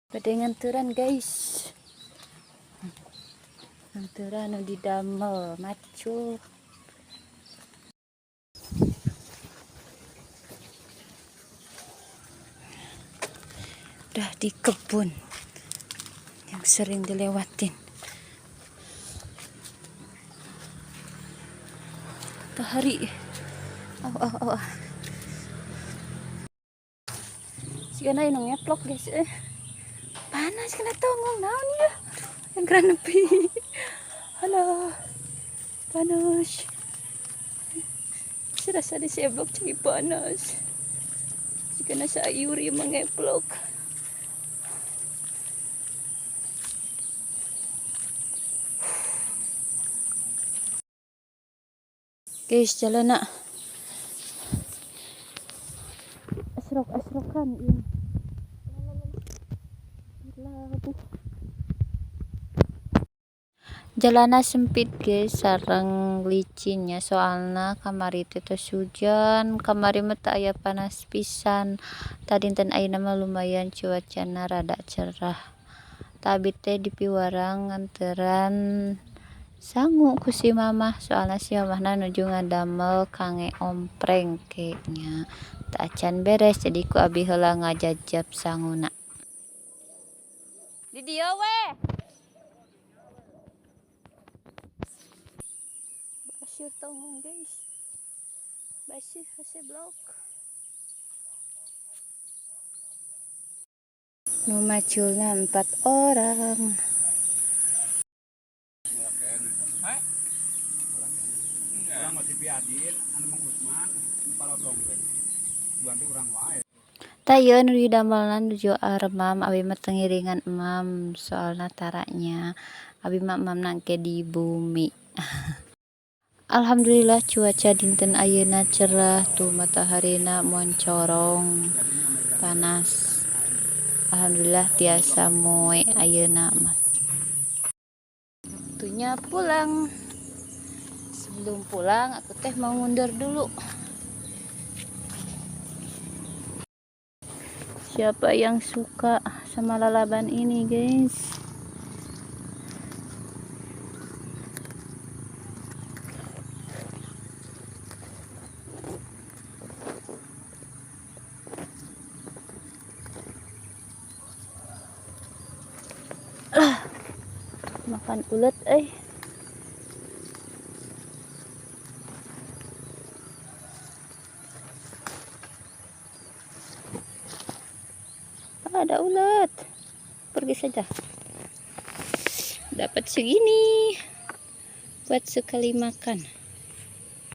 Pada nganturan guys, nganturan di damel maco. Udah di kebun yang sering dilewatin. Matahari. Oh. Sigana inong ngeplok guys. Panas kena tongong naon ya. Yang keren nepi. Halo. Panas. Serasa di seblok cagi panas. Sigana sa ayuri mengeplok. Guys, jalan nak. Asrok-asrokan ini. Jalannya sempit guys, sarang licinnya soalnya kamari itu hujan, kamari mata aya panas pisan. Tadi ten ayeuna mah lumayan cuacana rada cerah. Tapi teh di piwarang nganteran sangu ku si mamah, soalnya si mamahna nuju ngadamel kange ompreng kayaknya. Tak acan beres jadi ku abi heula ngajajab sanguna. Di dieu we. Basir tongong guys. Basir blok. Nu maculna 4 orang. Orang masih piadin, anu Mang Usman, palotong teh. Buan teh urang wae. Tayo nu di damelna nuju aremam abi mah tengiringan emam soalna taranya abi mah emam nangke di bumi. Alhamdulillah cuaca dinten ayeuna cerah tuh mataharina moncorong panas. Alhamdulillah tiasa moe ayeuna mah. Waktunya pulang. Sebelum pulang aku teh mau mundur dulu. Siapa yang suka sama lalaban ini guys? Makan ulet ada ulet, pergi saja. Dapat segini buat sekali makan.